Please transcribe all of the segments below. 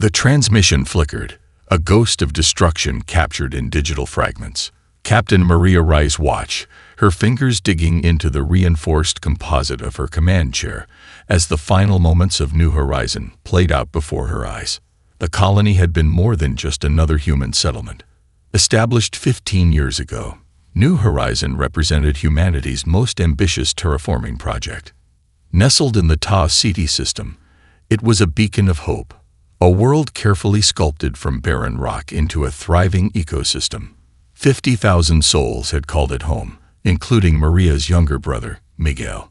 The transmission flickered, a ghost of destruction captured in digital fragments. Captain Maria Reyes watched, her fingers digging into the reinforced composite of her command chair as the final moments of New Horizon played out before her eyes. The colony had been more than just another human settlement. Established 15 years ago, New Horizon represented humanity's most ambitious terraforming project. Nestled in the Ta Ceti system, it was a beacon of hope, a world carefully sculpted from barren rock into a thriving ecosystem. 50,000 souls had called it home, including Maria's younger brother, Miguel.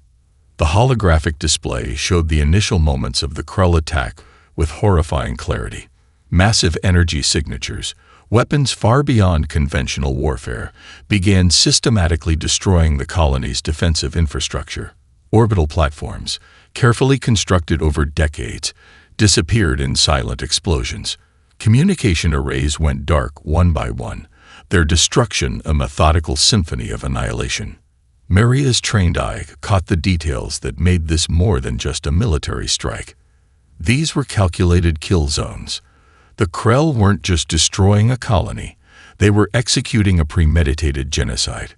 The holographic display showed the initial moments of the Krell attack with horrifying clarity. Massive energy signatures, weapons far beyond conventional warfare, began systematically destroying the colony's defensive infrastructure. Orbital platforms, carefully constructed over decades, disappeared in silent explosions. Communication arrays went dark one by one, their destruction a methodical symphony of annihilation. Maria's trained eye caught the details that made this more than just a military strike. These were calculated kill zones. The Krell weren't just destroying a colony, they were executing a premeditated genocide.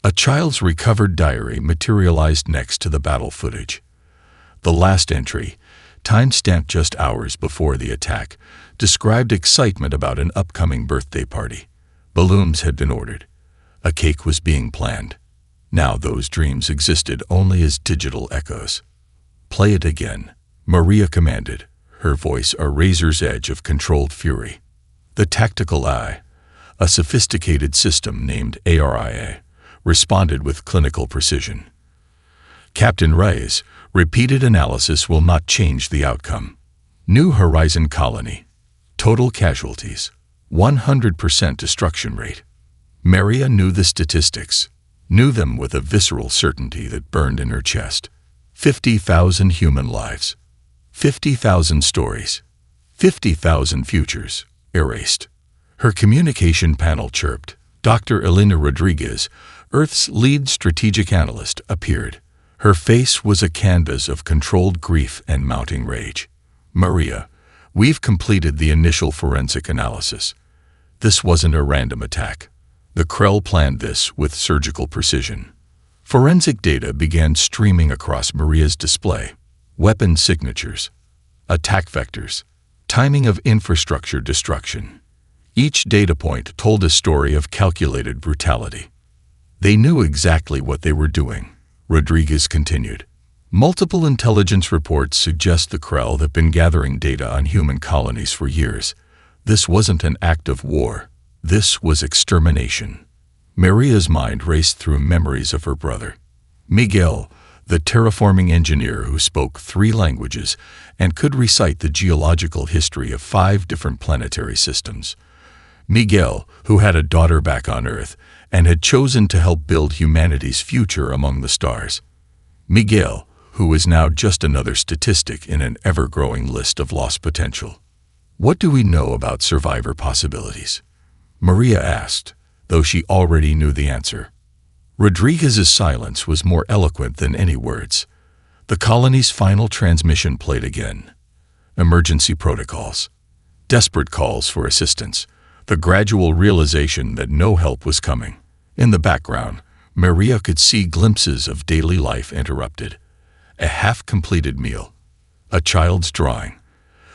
A child's recovered diary materialized next to the battle footage. The last entry, time-stamped just hours before the attack, described excitement about an upcoming birthday party. Balloons had been ordered. A cake was being planned. Now those dreams existed only as digital echoes. "Play it again," Maria commanded, her voice a razor's edge of controlled fury. The tactical eye, a sophisticated system named ARIA, responded with clinical precision. "Captain Reyes, repeated analysis will not change the outcome. New Horizon colony. Total casualties. 100% destruction rate." Maria knew the statistics, knew them with a visceral certainty that burned in her chest. 50,000 human lives. 50,000 stories. 50,000 futures, erased. Her communication panel chirped. Dr. Elena Rodriguez, Earth's lead strategic analyst, appeared. Her face was a canvas of controlled grief and mounting rage. "Maria, we've completed the initial forensic analysis. This wasn't a random attack. The Krell planned this with surgical precision." Forensic data began streaming across Maria's display. Weapon signatures, attack vectors, timing of infrastructure destruction. Each data point told a story of calculated brutality. "They knew exactly what they were doing," Rodriguez continued. "Multiple intelligence reports suggest the Krell have been gathering data on human colonies for years. This wasn't an act of war. This was extermination." Maria's mind raced through memories of her brother. Miguel, the terraforming engineer who spoke 3 languages and could recite the geological history of 5 different planetary systems. Miguel, who had a daughter back on Earth and had chosen to help build humanity's future among the stars. Miguel, who was now just another statistic in an ever-growing list of lost potential. "What do we know about survivor possibilities?" Maria asked, though she already knew the answer. Rodriguez's silence was more eloquent than any words. The colony's final transmission played again. Emergency protocols. Desperate calls for assistance. The gradual realization that no help was coming. In the background, Maria could see glimpses of daily life interrupted. A half-completed meal. A child's drawing.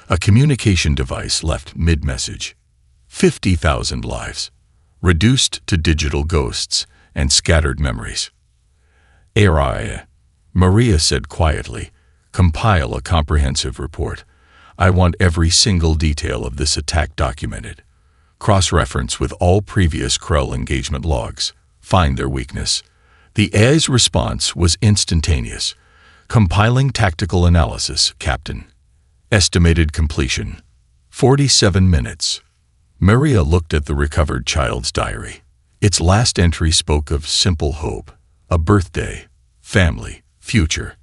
A communication device left mid-message. 50,000 lives. Reduced to digital ghosts and scattered memories. "Aria," Maria said quietly, "compile a comprehensive report. I want every single detail of this attack documented. Cross-reference with all previous Krell engagement logs. Find their weakness." The AI's response was instantaneous. "Compiling tactical analysis, Captain. Estimated completion. 47 minutes." Maria looked at the recovered child's diary. Its last entry spoke of simple hope, a birthday, family, future.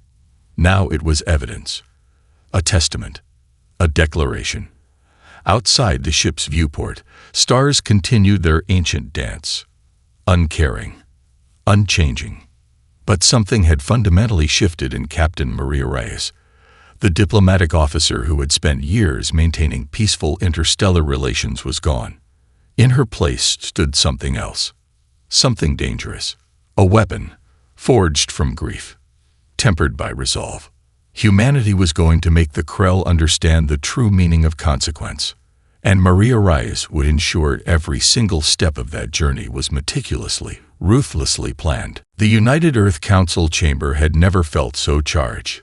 Now it was evidence. A testament. A declaration. Outside the ship's viewport, stars continued their ancient dance. Uncaring. Unchanging. But something had fundamentally shifted in Captain Maria Reyes. The diplomatic officer who had spent years maintaining peaceful interstellar relations was gone. In her place stood something else. Something dangerous. A weapon, forged from grief, tempered by resolve. Humanity was going to make the Krell understand the true meaning of consequence, and Maria Reyes would ensure every single step of that journey was meticulously, ruthlessly planned. The United Earth Council chamber had never felt so charged.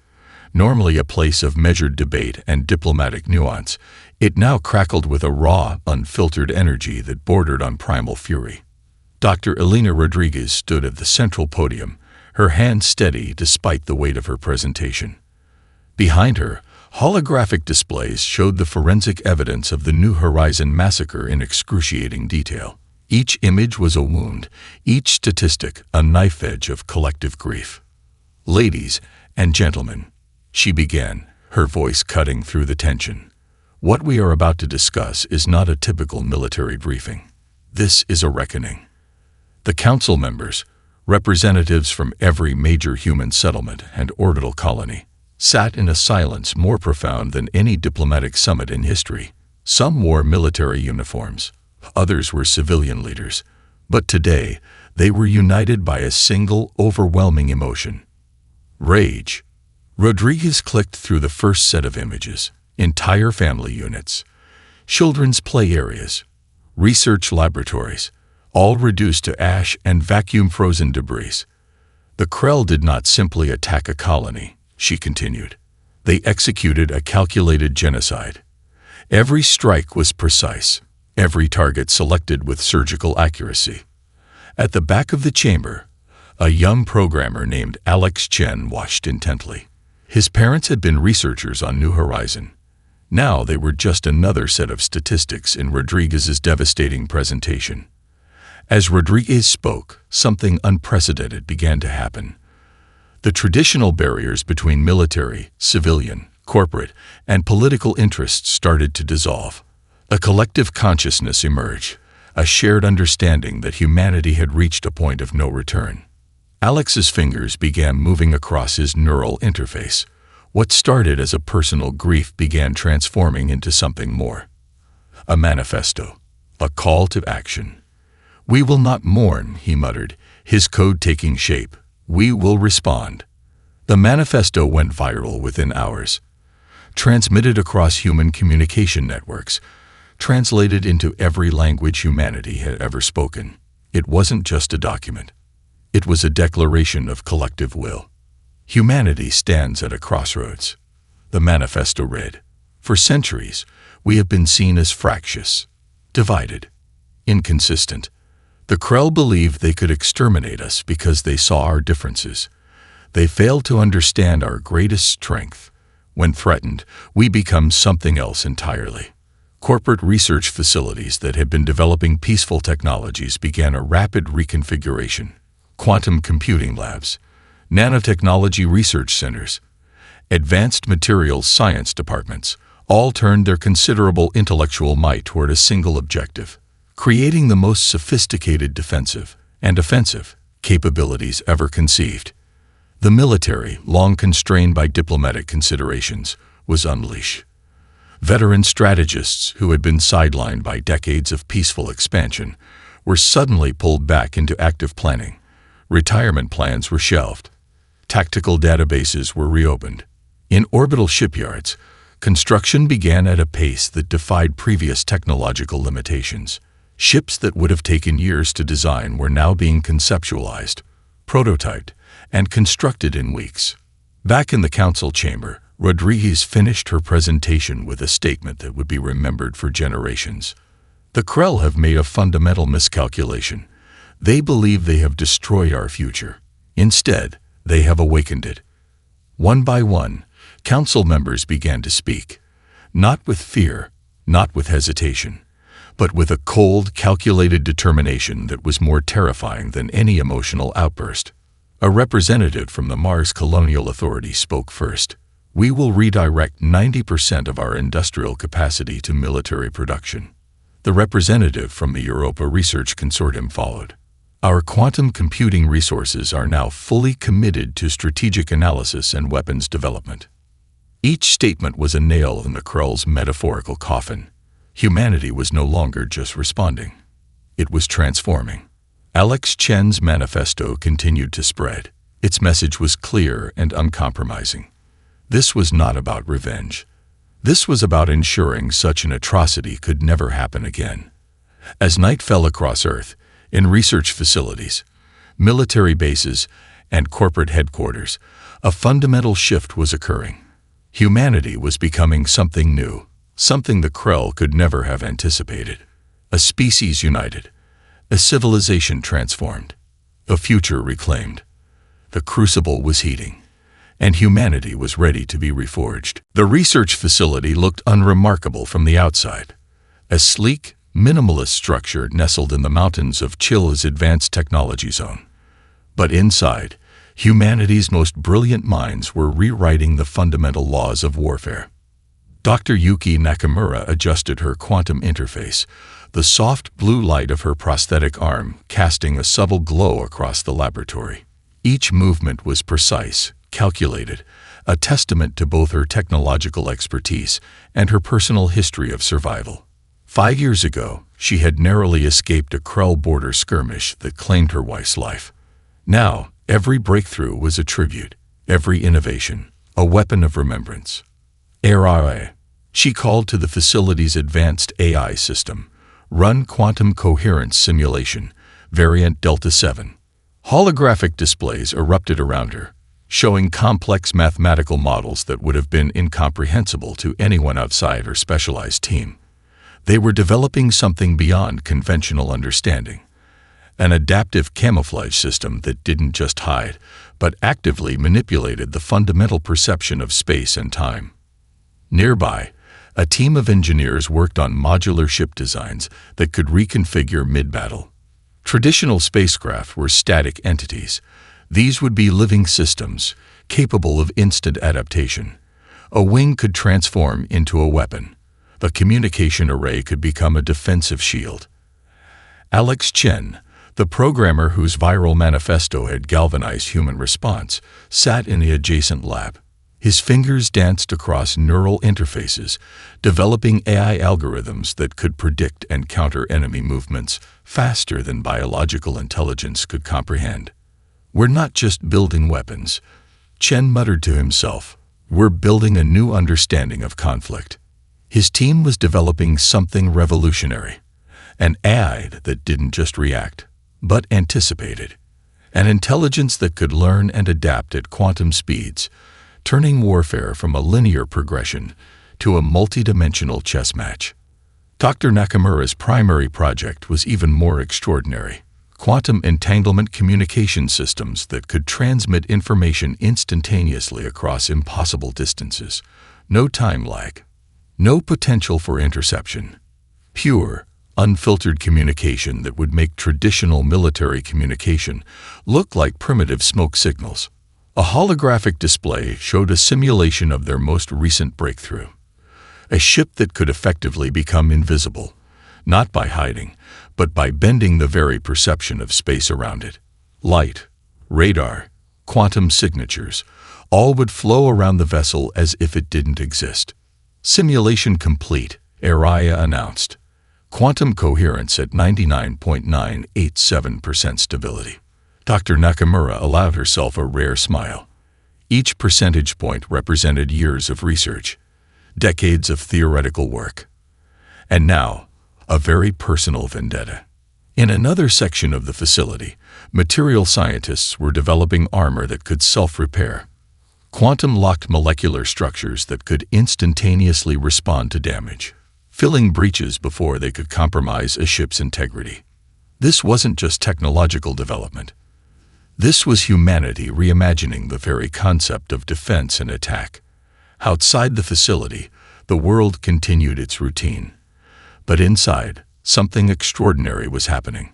Normally a place of measured debate and diplomatic nuance, it now crackled with a raw, unfiltered energy that bordered on primal fury. Dr. Elena Rodriguez stood at the central podium, her hand steady despite the weight of her presentation. Behind her, holographic displays showed the forensic evidence of the New Horizon massacre in excruciating detail. Each image was a wound, each statistic a knife edge of collective grief. "Ladies and gentlemen," she began, her voice cutting through the tension. "What we are about to discuss is not a typical military briefing. This is a reckoning." The council members, representatives from every major human settlement and orbital colony, sat in a silence more profound than any diplomatic summit in history. Some wore military uniforms, others were civilian leaders, but today they were united by a single, overwhelming emotion: rage. Rodriguez clicked through the first set of images. Entire family units, children's play areas, research laboratories, all reduced to ash and vacuum-frozen debris. The Krell did not simply attack a colony, she continued. They executed a calculated genocide. Every strike was precise, every target selected with surgical accuracy. At the back of the chamber, a young programmer named Alex Chen watched intently. His parents had been researchers on New Horizon. Now they were just another set of statistics in Rodriguez's devastating presentation. As Rodriguez spoke, something unprecedented began to happen. The traditional barriers between military, civilian, corporate, and political interests started to dissolve. A collective consciousness emerged, a shared understanding that humanity had reached a point of no return. Alex's fingers began moving across his neural interface. What started as a personal grief began transforming into something more. A manifesto, a call to action. "We will not mourn," he muttered, his code taking shape. "We will respond." The manifesto went viral within hours, transmitted across human communication networks, translated into every language humanity had ever spoken. It wasn't just a document. It was a declaration of collective will. Humanity stands at a crossroads. The manifesto read, "For centuries, we have been seen as fractious, divided, inconsistent. The Krell believed they could exterminate us because they saw our differences. They failed to understand our greatest strength. When threatened, we become something else entirely." Corporate research facilities that had been developing peaceful technologies began a rapid reconfiguration. Quantum computing labs, nanotechnology research centers, advanced materials science departments, all turned their considerable intellectual might toward a single objective: creating the most sophisticated defensive and offensive capabilities ever conceived. The military, long constrained by diplomatic considerations, was unleashed. Veteran strategists who had been sidelined by decades of peaceful expansion were suddenly pulled back into active planning. Retirement plans were shelved. Tactical databases were reopened. In orbital shipyards, construction began at a pace that defied previous technological limitations. Ships that would have taken years to design were now being conceptualized, prototyped, and constructed in weeks. Back in the council chamber, Rodriguez finished her presentation with a statement that would be remembered for generations. "The Krell have made a fundamental miscalculation. They believe they have destroyed our future. Instead, they have awakened it." One by one, council members began to speak, not with fear, not with hesitation, but with a cold, calculated determination that was more terrifying than any emotional outburst. A representative from the Mars Colonial Authority spoke first. "We will redirect 90% of our industrial capacity to military production." The representative from the Europa Research Consortium followed. "Our quantum computing resources are now fully committed to strategic analysis and weapons development." Each statement was a nail in the Krell's metaphorical coffin. Humanity was no longer just responding. It was transforming. Alex Chen's manifesto continued to spread. Its message was clear and uncompromising. This was not about revenge. This was about ensuring such an atrocity could never happen again. As night fell across Earth, in research facilities, military bases, and corporate headquarters, a fundamental shift was occurring. Humanity was becoming something new, something the Krell could never have anticipated. A species united, a civilization transformed, a future reclaimed. The crucible was heating, and humanity was ready to be reforged. The research facility looked unremarkable from the outside. A sleek, minimalist structure nestled in the mountains of Chile's advanced technology zone. But inside, humanity's most brilliant minds were rewriting the fundamental laws of warfare. Dr. Yuki Nakamura adjusted her quantum interface, the soft blue light of her prosthetic arm casting a subtle glow across the laboratory. Each movement was precise, calculated, a testament to both her technological expertise and her personal history of survival. 5 years ago, she had narrowly escaped a Krell border skirmish that claimed her wife's life. Now, every breakthrough was a tribute, every innovation, a weapon of remembrance. AI. She called to the facility's advanced AI system, Run Quantum Coherence Simulation, Variant Delta 7. Holographic displays erupted around her, showing complex mathematical models that would have been incomprehensible to anyone outside her specialized team. They were developing something beyond conventional understanding. An adaptive camouflage system that didn't just hide, but actively manipulated the fundamental perception of space and time. Nearby, a team of engineers worked on modular ship designs that could reconfigure mid-battle. Traditional spacecraft were static entities. These would be living systems, capable of instant adaptation. A wing could transform into a weapon. The communication array could become a defensive shield. Alex Chen, the programmer whose viral manifesto had galvanized human response, sat in the adjacent lab. His fingers danced across neural interfaces, developing AI algorithms that could predict and counter enemy movements faster than biological intelligence could comprehend. "We're not just building weapons," Chen muttered to himself. "We're building a new understanding of conflict." His team was developing something revolutionary, an AI that didn't just react, but anticipated. An intelligence that could learn and adapt at quantum speeds, turning warfare from a linear progression to a multidimensional chess match. Dr. Nakamura's primary project was even more extraordinary. Quantum entanglement communication systems that could transmit information instantaneously across impossible distances. No time lag. No potential for interception. Pure, unfiltered communication that would make traditional military communication look like primitive smoke signals. A holographic display showed a simulation of their most recent breakthrough. A ship that could effectively become invisible, not by hiding, but by bending the very perception of space around it. Light, radar, quantum signatures, all would flow around the vessel as if it didn't exist. Simulation complete, Araya announced. Quantum coherence at 99.987% stability. Dr. Nakamura allowed herself a rare smile. Each percentage point represented years of research, decades of theoretical work. And now, a very personal vendetta. In another section of the facility, material scientists were developing armor that could self-repair. Quantum-locked molecular structures that could instantaneously respond to damage, filling breaches before they could compromise a ship's integrity. This wasn't just technological development. This was humanity reimagining the very concept of defense and attack. Outside the facility, the world continued its routine. But inside, something extraordinary was happening.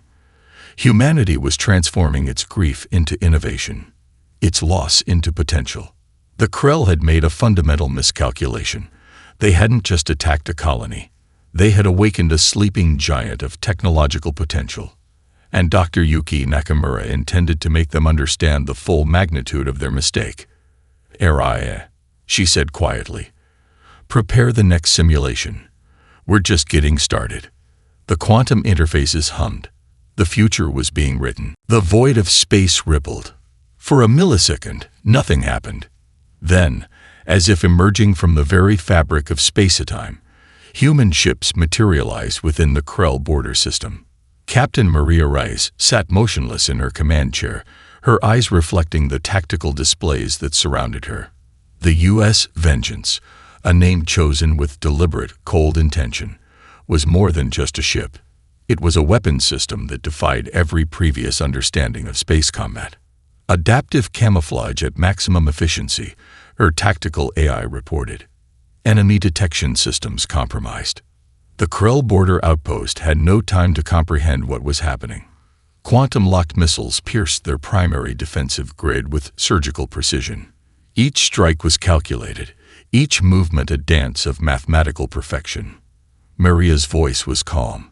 Humanity was transforming its grief into innovation, its loss into potential. The Krell had made a fundamental miscalculation. They hadn't just attacked a colony. They had awakened a sleeping giant of technological potential. And Dr. Yuki Nakamura intended to make them understand the full magnitude of their mistake. Araya. she said quietly. "Prepare the next simulation. We're just getting started." The quantum interfaces hummed. The future was being written. The void of space rippled. For a millisecond, nothing happened. Then, as if emerging from the very fabric of space-time, human ships materialized within the Krell border system. Captain Maria Rice sat motionless in her command chair, her eyes reflecting the tactical displays that surrounded her. The U.S. Vengeance, a name chosen with deliberate, cold intention, was more than just a ship. It was a weapons system that defied every previous understanding of space combat. Adaptive camouflage at maximum efficiency, her tactical AI reported. Enemy detection systems compromised. The Krell border outpost had no time to comprehend what was happening. Quantum-locked missiles pierced their primary defensive grid with surgical precision. Each strike was calculated, each movement a dance of mathematical perfection. Maria's voice was calm,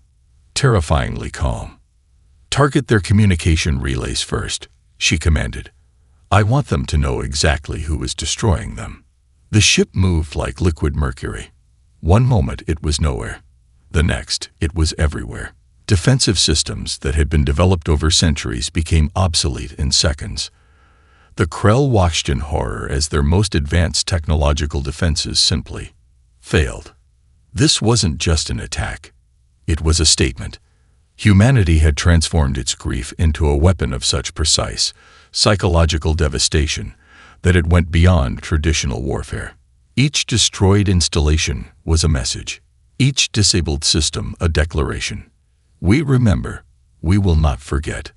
terrifyingly calm. "Target their communication relays first," she commanded. "I want them to know exactly who is destroying them." The ship moved like liquid mercury. One moment it was nowhere. The next, it was everywhere. Defensive systems that had been developed over centuries became obsolete in seconds. The Krell watched in horror as their most advanced technological defenses simply failed. This wasn't just an attack. It was a statement. Humanity had transformed its grief into a weapon of such precise, psychological devastation that it went beyond traditional warfare. Each destroyed installation was a message. Each disabled system a declaration. We remember. We will not forget.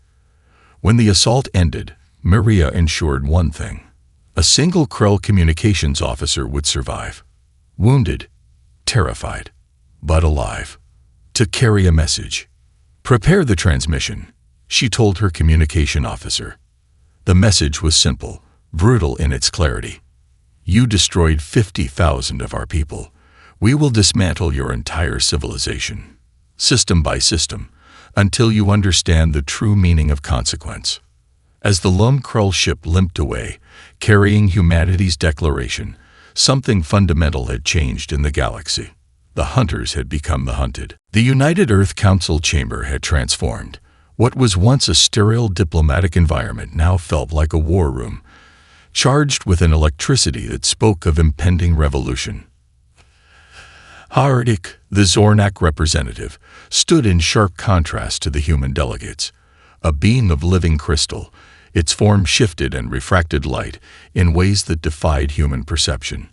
When the assault ended, Maria ensured one thing. A single Krell communications officer would survive. Wounded, terrified, but alive. To carry a message. "Prepare the transmission," she told her communication officer. The message was simple, brutal in its clarity. "You destroyed 50,000 of our people. We will dismantle your entire civilization, system by system, until you understand the true meaning of consequence." As the lone Krell ship limped away, carrying humanity's declaration, something fundamental had changed in the galaxy. The hunters had become the hunted. The United Earth Council chamber had transformed. What was once a sterile diplomatic environment now felt like a war room, charged with an electricity that spoke of impending revolution. Hardik, the Zornak representative, stood in sharp contrast to the human delegates. A being of living crystal, its form shifted and refracted light in ways that defied human perception.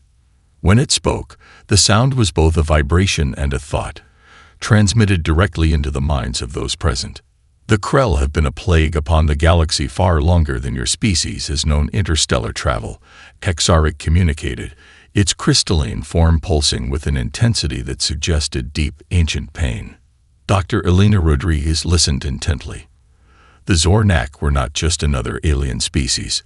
When it spoke, the sound was both a vibration and a thought, transmitted directly into the minds of those present. "The Krell have been a plague upon the galaxy far longer than your species has known interstellar travel," Hexaric communicated, its crystalline form pulsing with an intensity that suggested deep, ancient pain. Dr. Elena Rodriguez listened intently. The Zornak were not just another alien species.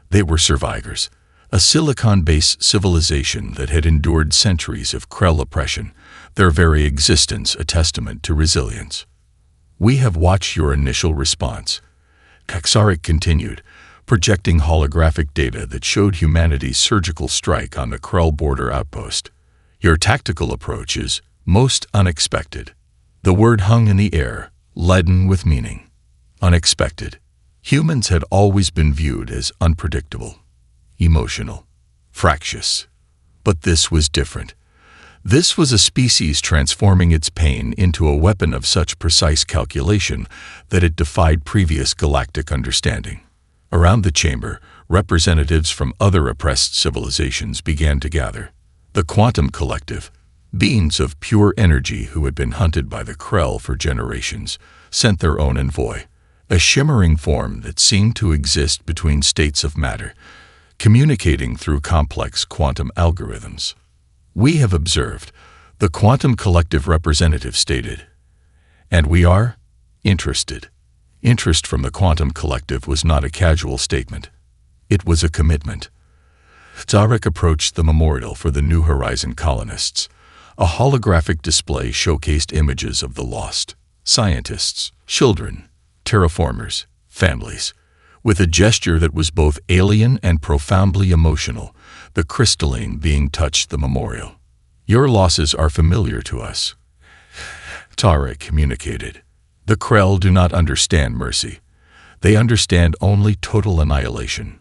They were survivors, a silicon-based civilization that had endured centuries of Krell oppression, their very existence a testament to resilience. "We have watched your initial response," Hexaric continued, projecting holographic data that showed humanity's surgical strike on the Krell border outpost. "Your tactical approach is most unexpected." The word hung in the air, leaden with meaning. Unexpected. Humans had always been viewed as unpredictable, emotional, fractious. But this was different. This was a species transforming its pain into a weapon of such precise calculation that it defied previous galactic understanding. Around the chamber, representatives from other oppressed civilizations began to gather. The Quantum Collective, beings of pure energy who had been hunted by the Krell for generations, sent their own envoy, a shimmering form that seemed to exist between states of matter, communicating through complex quantum algorithms. "We have observed," the Quantum Collective representative stated, "and we are interested." Interest from the Quantum Collective was not a casual statement. It was a commitment. Zarek approached the memorial for the New Horizon colonists. A holographic display showcased images of the lost, scientists, children, terraformers, families. With a gesture that was both alien and profoundly emotional, the crystalline being touched the memorial. "Your losses are familiar to us," Tarek communicated. "The Krell do not understand mercy. They understand only total annihilation."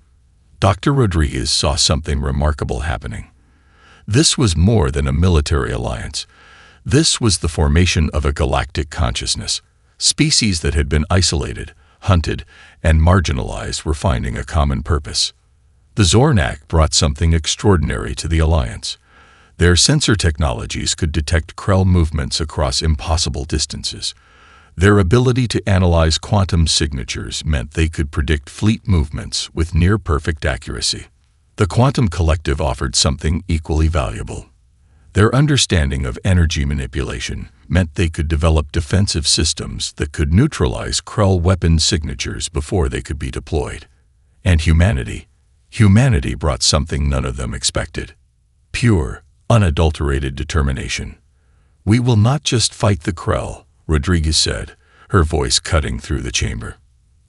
Dr. Rodriguez saw something remarkable happening. This was more than a military alliance. This was the formation of a galactic consciousness. Species that had been isolated, hunted, and marginalized were finding a common purpose. The Zornak brought something extraordinary to the alliance. Their sensor technologies could detect Krell movements across impossible distances. Their ability to analyze quantum signatures meant they could predict fleet movements with near-perfect accuracy. The Quantum Collective offered something equally valuable. Their understanding of energy manipulation meant they could develop defensive systems that could neutralize Krell weapon signatures before they could be deployed. And humanity brought something none of them expected. Pure, unadulterated determination. "We will not just fight the Krell," Rodriguez said, her voice cutting through the chamber.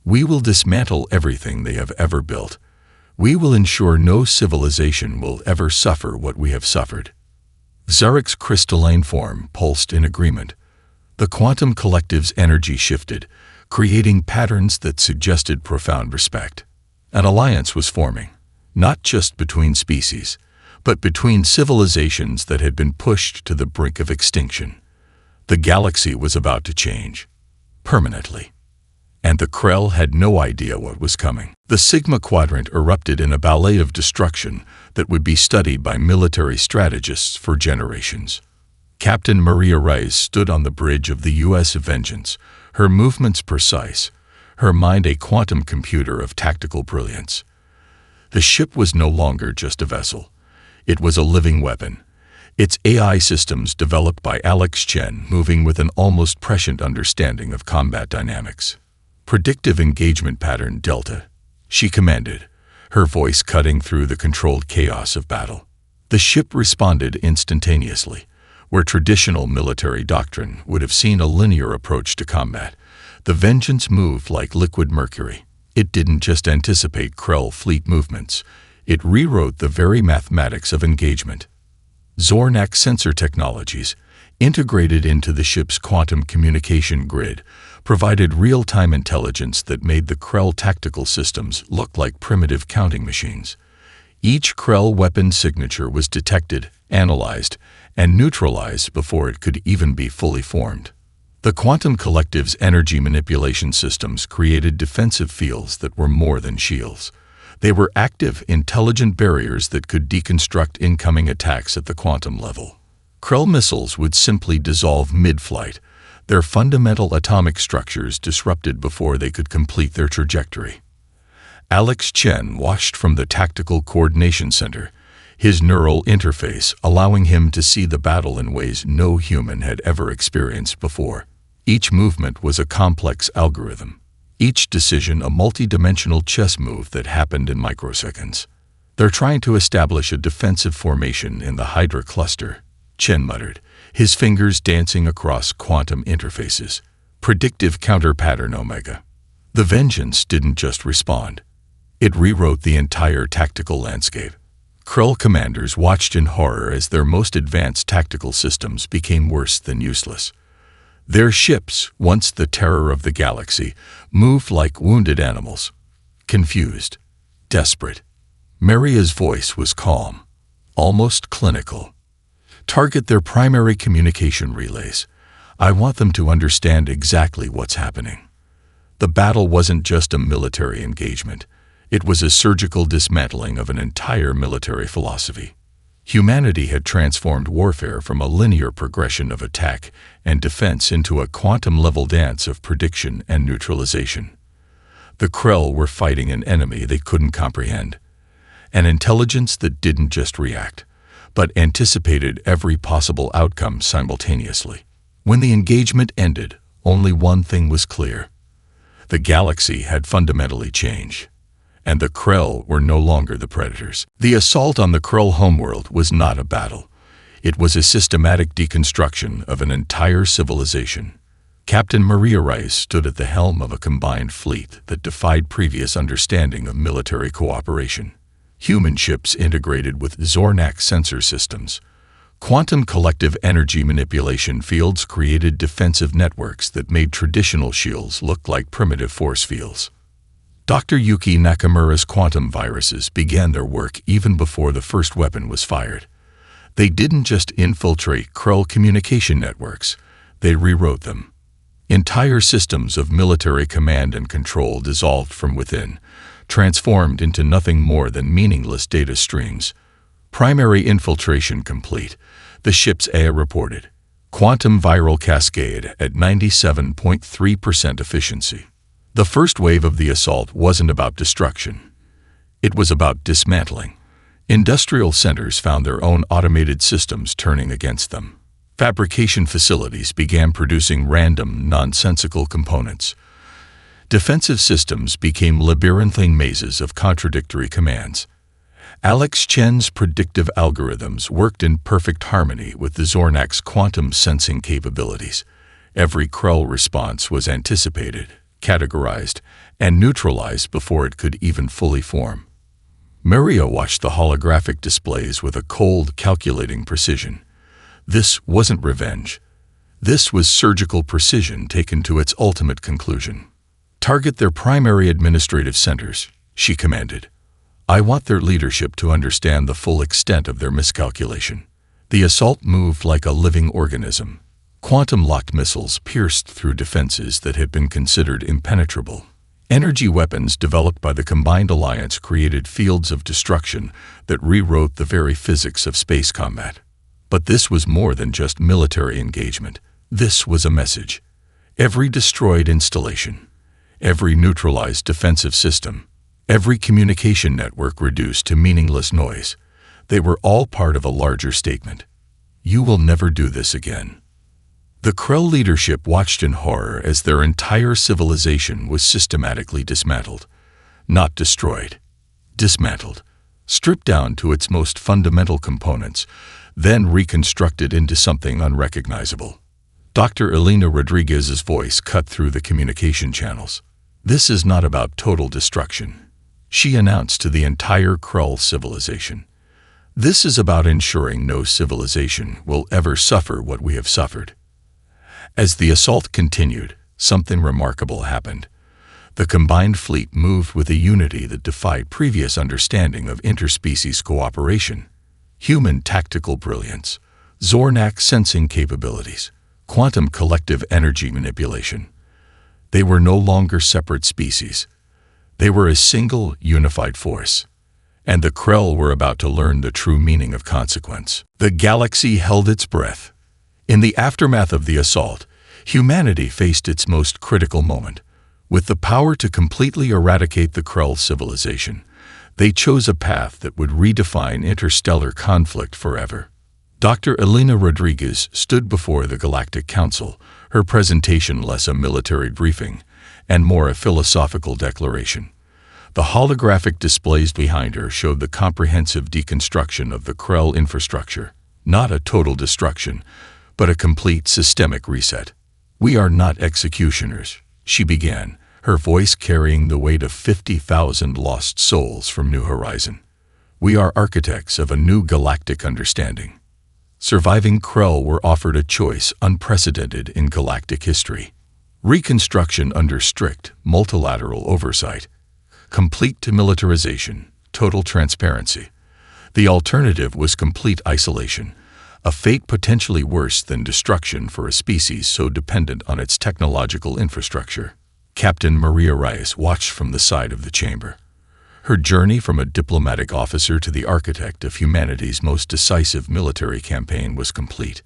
"We will dismantle everything they have ever built. We will ensure no civilization will ever suffer what we have suffered." Zarek's crystalline form pulsed in agreement. The Quantum Collective's energy shifted, creating patterns that suggested profound respect. An alliance was forming, not just between species, but between civilizations that had been pushed to the brink of extinction. The galaxy was about to change, permanently. And the Krell had no idea what was coming. The Sigma Quadrant erupted in a ballet of destruction that would be studied by military strategists for generations. Captain Maria Rice stood on the bridge of the U.S. Avenging, her movements precise, her mind a quantum computer of tactical brilliance. The ship was no longer just a vessel. It was a living weapon. Its AI systems developed by Alex Chen moving with an almost prescient understanding of combat dynamics. "Predictive engagement pattern Delta," she commanded, her voice cutting through the controlled chaos of battle. The ship responded instantaneously. Where traditional military doctrine would have seen a linear approach to combat, the Vengeance moved like liquid mercury. It didn't just anticipate Krell fleet movements. It rewrote the very mathematics of engagement. Zornak sensor technologies, integrated into the ship's quantum communication grid, provided real-time intelligence that made the Krell tactical systems look like primitive counting machines. Each Krell weapon signature was detected, analyzed, and neutralized before it could even be fully formed. The Quantum Collective's energy manipulation systems created defensive fields that were more than shields. They were active, intelligent barriers that could deconstruct incoming attacks at the quantum level. Krell missiles would simply dissolve mid-flight, their fundamental atomic structures disrupted before they could complete their trajectory. Alex Chen watched from the Tactical Coordination Center, his neural interface allowing him to see the battle in ways no human had ever experienced before. Each movement was a complex algorithm, each decision a multi-dimensional chess move that happened in microseconds. "They're trying to establish a defensive formation in the Hydra cluster," Chen muttered, his fingers dancing across quantum interfaces. "Predictive counter-pattern Omega." The Vengeance didn't just respond. It rewrote the entire tactical landscape. Krell commanders watched in horror as their most advanced tactical systems became worse than useless. Their ships, once the terror of the galaxy, moved like wounded animals. Confused, desperate. Maria's voice was calm, almost clinical. "Target their primary communication relays. I want them to understand exactly what's happening." The battle wasn't just a military engagement. It was a surgical dismantling of an entire military philosophy. Humanity had transformed warfare from a linear progression of attack and defense into a quantum-level dance of prediction and neutralization. The Krell were fighting an enemy they couldn't comprehend, an intelligence that didn't just react, but anticipated every possible outcome simultaneously. When the engagement ended, only one thing was clear. The galaxy had fundamentally changed, and the Krell were no longer the predators. The assault on the Krell homeworld was not a battle. It was a systematic deconstruction of an entire civilization. Captain Maria Rice stood at the helm of a combined fleet that defied previous understanding of military cooperation. human ships integrated with Zornak sensor systems. Quantum collective energy manipulation fields created defensive networks that made traditional shields look like primitive force fields. Dr. Yuki Nakamura's quantum viruses began their work even before the first weapon was fired. They didn't just infiltrate Krell communication networks, they rewrote them. Entire systems of military command and control dissolved from within, transformed into nothing more than meaningless data streams. Primary infiltration complete, the ship's AI reported. Quantum viral cascade at 97.3% efficiency. The first wave of the assault wasn't about destruction. It was about dismantling. Industrial centers found their own automated systems turning against them. Fabrication facilities began producing random, nonsensical components. Defensive systems became labyrinthine mazes of contradictory commands. Alex Chen's predictive algorithms worked in perfect harmony with the Zornak's quantum sensing capabilities. Every Krell response was anticipated, categorized, and neutralized before it could even fully form. Maria watched the holographic displays with a cold, calculating precision. This wasn't revenge. This was surgical precision taken to its ultimate conclusion. Target their primary administrative centers, she commanded. I want their leadership to understand the full extent of their miscalculation. The assault moved like a living organism. Quantum-locked missiles pierced through defenses that had been considered impenetrable. Energy weapons developed by the Combined Alliance created fields of destruction that rewrote the very physics of space combat. But this was more than just military engagement. This was a message. Every destroyed installation, every neutralized defensive system, every communication network reduced to meaningless noise, they were all part of a larger statement. You will never do this again. The Krell leadership watched in horror as their entire civilization was systematically dismantled. Not destroyed. Dismantled. Stripped down to its most fundamental components, then reconstructed into something unrecognizable. Dr. Elena Rodriguez's voice cut through the communication channels. This is not about total destruction, she announced to the entire Krell civilization. This is about ensuring no civilization will ever suffer what we have suffered. As the assault continued, something remarkable happened. The combined fleet moved with a unity that defied previous understanding of interspecies cooperation. Human tactical brilliance, Zornak sensing capabilities, quantum collective energy manipulation. They were no longer separate species. They were a single, unified force. And the Krell were about to learn the true meaning of consequence. The galaxy held its breath. In the aftermath of the assault, humanity faced its most critical moment. With the power to completely eradicate the Krell civilization, they chose a path that would redefine interstellar conflict forever. Dr. Elena Rodriguez stood before the Galactic Council, her presentation less a military briefing and more a philosophical declaration. The holographic displays behind her showed the comprehensive deconstruction of the Krell infrastructure, not a total destruction, but a complete systemic reset. We are not executioners, she began, her voice carrying the weight of 50,000 lost souls from New Horizon. We are architects of a new galactic understanding. Surviving Krell were offered a choice unprecedented in galactic history. Reconstruction under strict, multilateral oversight. Complete demilitarization, total transparency. The alternative was complete isolation, a fate potentially worse than destruction for a species so dependent on its technological infrastructure. Captain Maria Reyes watched from the side of the chamber. Her journey from a diplomatic officer to the architect of humanity's most decisive military campaign was complete.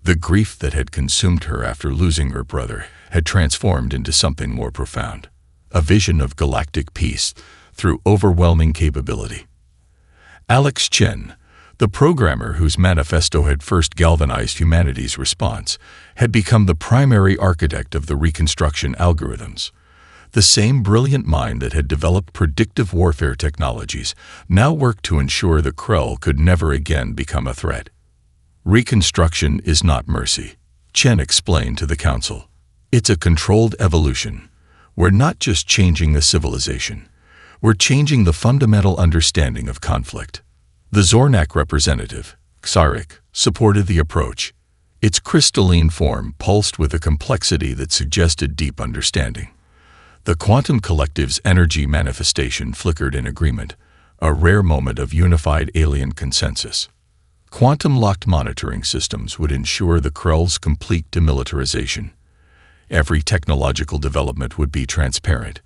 The grief that had consumed her after losing her brother had transformed into something more profound. A vision of galactic peace through overwhelming capability. Alex Chen, the programmer whose manifesto had first galvanized humanity's response, had become the primary architect of the reconstruction algorithms. The same brilliant mind that had developed predictive warfare technologies now worked to ensure the Krell could never again become a threat. Reconstruction is not mercy, Chen explained to the council. It's a controlled evolution. We're not just changing a civilization. were changing the fundamental understanding of conflict. The Zornak representative, Xarik, supported the approach. Its crystalline form pulsed with a complexity that suggested deep understanding. The quantum collective's energy manifestation flickered in agreement, a rare moment of unified alien consensus. Quantum-locked monitoring systems would ensure the Krell's complete demilitarization. Every technological development would be transparent.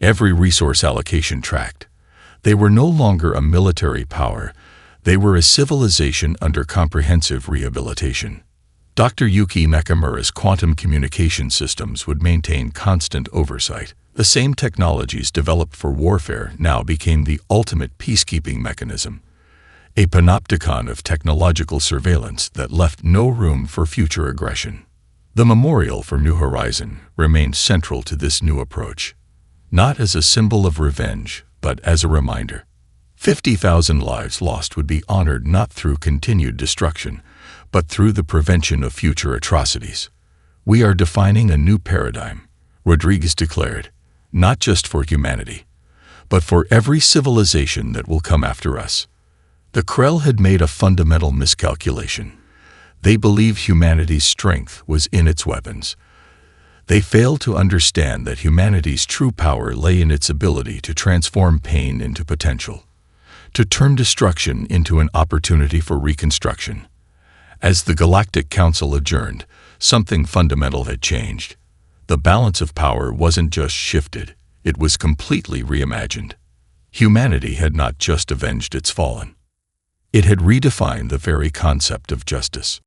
Every resource allocation tracked. They were no longer a military power. They were a civilization under comprehensive rehabilitation. Dr. Yuki Nakamura's quantum communication systems would maintain constant oversight. The same technologies developed for warfare now became the ultimate peacekeeping mechanism, a panopticon of technological surveillance that left no room for future aggression. The memorial for New Horizon remained central to this new approach, not as a symbol of revenge, but as a reminder. 50,000 lives lost would be honored not through continued destruction, but through the prevention of future atrocities. We are defining a new paradigm, Rodriguez declared, not just for humanity, but for every civilization that will come after us. The Krell had made a fundamental miscalculation. They believed humanity's strength was in its weapons. They failed to understand that humanity's true power lay in its ability to transform pain into potential, to turn destruction into an opportunity for reconstruction. As the Galactic Council adjourned, something fundamental had changed. The balance of power wasn't just shifted, it was completely reimagined. Humanity had not just avenged its fallen. It had redefined the very concept of justice.